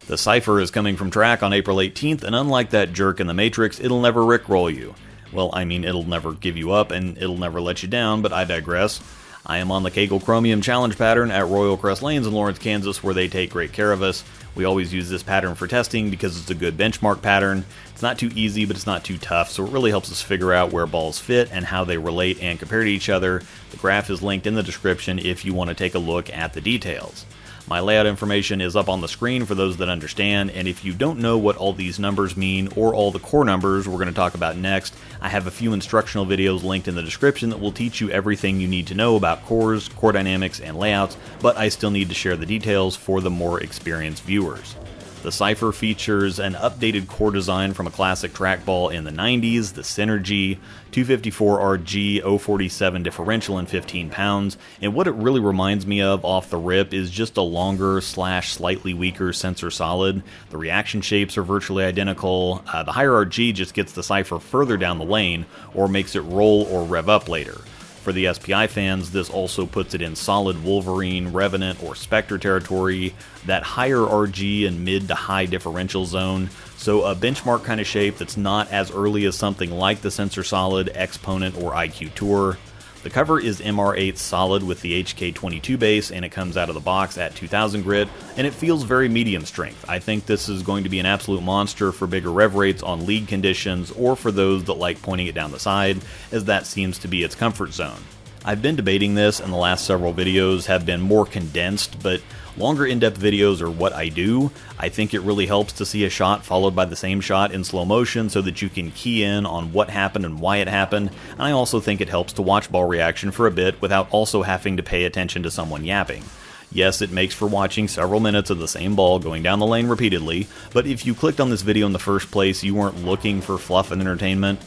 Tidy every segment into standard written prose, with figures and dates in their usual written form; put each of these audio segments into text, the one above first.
The Cypher is coming from track on April 18th, and unlike that jerk in the Matrix, it'll never rickroll you. Well, I mean, it'll never give you up, and it'll never let you down, but I digress. I am on the Kegel Chromium Challenge pattern at Royal Crest Lanes in Lawrence, Kansas, where they take great care of us. We always use this pattern for testing because it's a good benchmark pattern. It's not too easy, but it's not too tough, so it really helps us figure out where balls fit and how they relate and compare to each other. The graph is linked in the description if you want to take a look at the details. My layout information is up on the screen for those that understand, and if you don't know what all these numbers mean or all the core numbers we're going to talk about next, I have a few instructional videos linked in the description that will teach you everything you need to know about cores, core dynamics, and layouts, but I still need to share the details for the more experienced viewers. The Cypher features an updated core design from a classic trackball in the 90s, the Synergy, 254RG 047 differential in 15 pounds, and what it really reminds me of off the rip is just a longer / slightly weaker sensor solid. The reaction shapes are virtually identical. The higher RG just gets the Cypher further down the lane or makes it roll or rev up later. For the SPI fans, this also puts it in solid Wolverine, Revenant, or Spectre territory, that higher RG and mid to high differential zone, so a benchmark kind of shape that's not as early as something like the Sensor Solid, Exponent, or IQ Tour. The cover is MR8 solid with the HK22 base, and it comes out of the box at 2000 grit, and it feels very medium strength. I think this is going to be an absolute monster for bigger rev rates on league conditions, or for those that like pointing it down the side, as that seems to be its comfort zone. I've been debating this, and the last several videos have been more condensed, but longer in-depth videos are what I do. I think it really helps to see a shot followed by the same shot in slow motion so that you can key in on what happened and why it happened, and I also think it helps to watch ball reaction for a bit without also having to pay attention to someone yapping. Yes, it makes for watching several minutes of the same ball going down the lane repeatedly, but if you clicked on this video in the first place, you weren't looking for fluff and entertainment.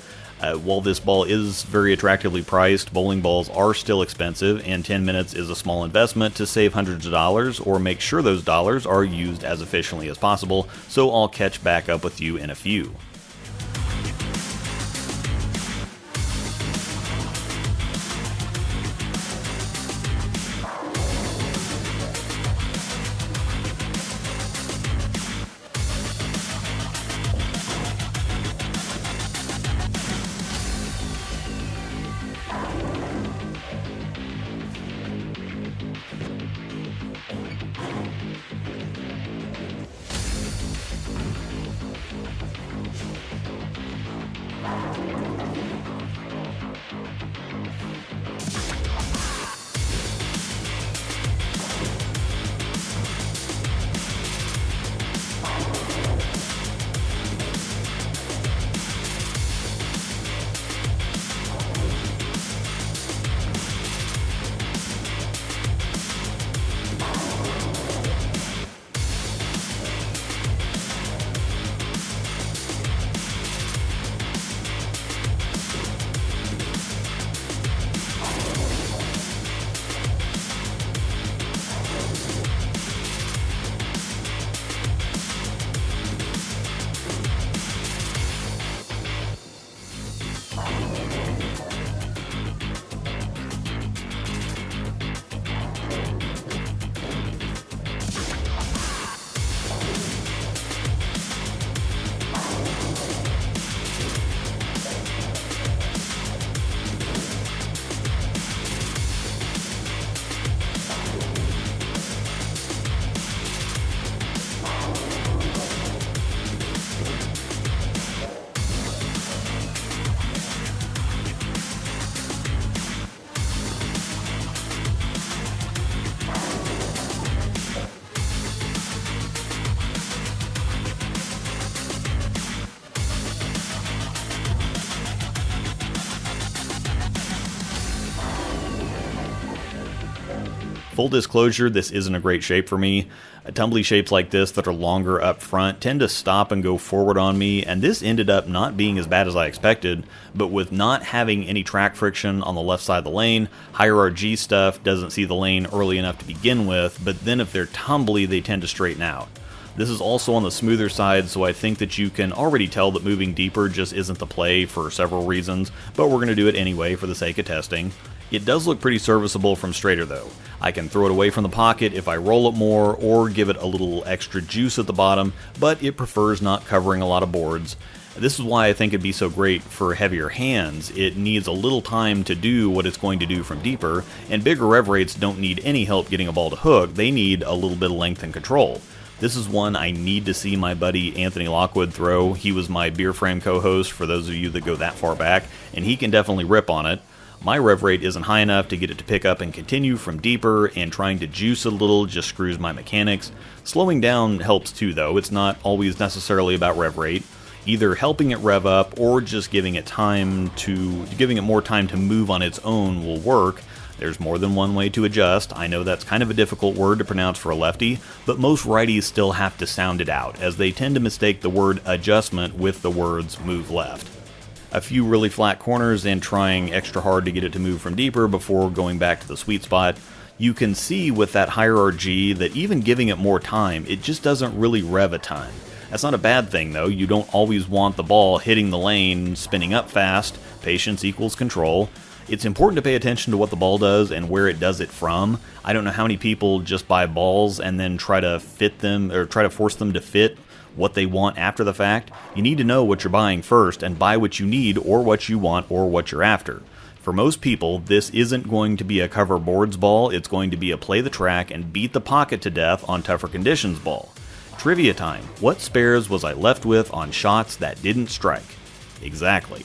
While this ball is very attractively priced, bowling balls are still expensive, and 10 minutes is a small investment to save hundreds of dollars or make sure those dollars are used as efficiently as possible, so I'll catch back up with you in a few. Full disclosure, this isn't a great shape for me. Tumbly shapes like this that are longer up front tend to stop and go forward on me, and this ended up not being as bad as I expected, but with not having any track friction on the left side of the lane, higher RG stuff doesn't see the lane early enough to begin with, but then if they're tumbly, they tend to straighten out. This is also on the smoother side, so I think that you can already tell that moving deeper just isn't the play for several reasons, but we're going to do it anyway for the sake of testing. It does look pretty serviceable from straighter though. I can throw it away from the pocket if I roll it more or give it a little extra juice at the bottom, but it prefers not covering a lot of boards. This is why I think it'd be so great for heavier hands. It needs a little time to do what it's going to do from deeper, and bigger rev rates don't need any help getting a ball to hook, they need a little bit of length and control. This is one I need to see my buddy Anthony Lockwood throw. He was my beer frame co-host for those of you that go that far back, and he can definitely rip on it. My rev rate isn't high enough to get it to pick up and continue from deeper, and trying to juice it a little just screws my mechanics. Slowing down helps too though, it's not always necessarily about rev rate. Either helping it rev up or just giving it more time to move on its own will work. There's more than one way to adjust. I know that's kind of a difficult word to pronounce for a lefty, but most righties still have to sound it out, as they tend to mistake the word adjustment with the words move left. A few really flat corners and trying extra hard to get it to move from deeper before going back to the sweet spot. You can see with that higher RG that even giving it more time, it just doesn't really rev a ton. That's not a bad thing though. You don't always want the ball hitting the lane, spinning up fast. Patience equals control. It's important to pay attention to what the ball does and where it does it from. I don't know how many people just buy balls and then try to fit them or try to force them to fit what they want after the fact. You need to know what you're buying first and buy what you need or what you want or what you're after. For most people, this isn't going to be a cover boards ball, it's going to be a play the track and beat the pocket to death on tougher conditions ball. Trivia time. What spares was I left with on shots that didn't strike? Exactly.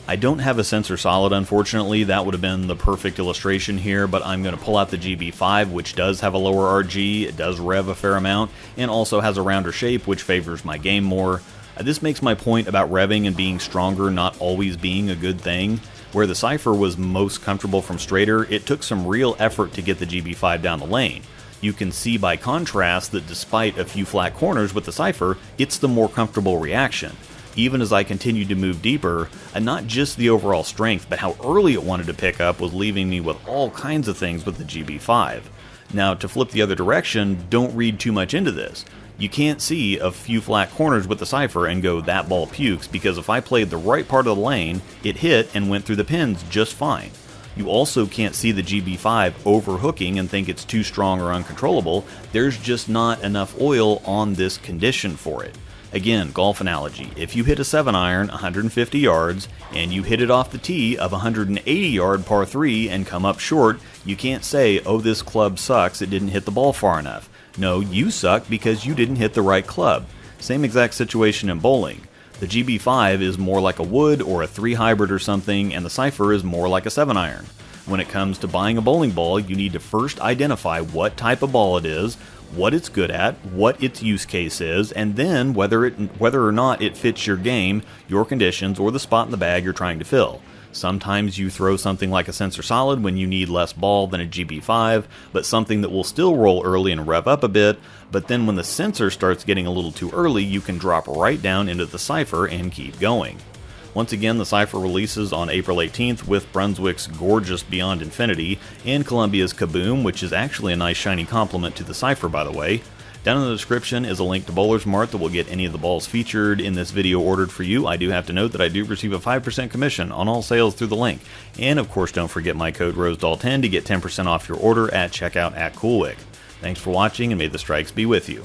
I don't have a sensor solid, unfortunately. That would have been the perfect illustration here, but I'm going to pull out the GB5, which does have a lower RG, it does rev a fair amount, and also has a rounder shape, which favors my game more. This makes my point about revving and being stronger not always being a good thing. Where the Cypher was most comfortable from straighter, it took some real effort to get the GB5 down the lane. You can see by contrast that despite a few flat corners with the Cypher, it's the more comfortable reaction. Even as I continued to move deeper, and not just the overall strength, but how early it wanted to pick up was leaving me with all kinds of things with the GB5. Now, to flip the other direction, don't read too much into this. You can't see a few flat corners with the Cypher and go, that ball pukes, because if I played the right part of the lane, it hit and went through the pins just fine. You also can't see the GB5 overhooking and think it's too strong or uncontrollable. There's just not enough oil on this condition for it. Again, golf analogy, if you hit a 7-iron 150 yards and you hit it off the tee of 180-yard par 3 and come up short, you can't say, oh, this club sucks, it didn't hit the ball far enough. No, you suck because you didn't hit the right club. Same exact situation in bowling. The GB5 is more like a wood or a 3 hybrid or something, and the Cypher is more like a 7-iron. When it comes to buying a bowling ball, you need to first identify what type of ball it is, what it's good at, what its use case is, and then whether or not it fits your game, your conditions, or the spot in the bag you're trying to fill. Sometimes you throw something like a sensor solid when you need less ball than a GB5, but something that will still roll early and rev up a bit, but then when the sensor starts getting a little too early, you can drop right down into the Cypher and keep going. Once again, the Cypher releases on April 18th with Brunswick's gorgeous Beyond Infinity and Columbia's Kaboom, which is actually a nice shiny complement to the Cypher, by the way. Down in the description is a link to Bowler's Mart that will get any of the balls featured in this video ordered for you. I do have to note that I do receive a 5% commission on all sales through the link. And of course, don't forget my code ROSEDOLL10 to get 10% off your order at checkout at CoolWick. Thanks for watching, and may the strikes be with you.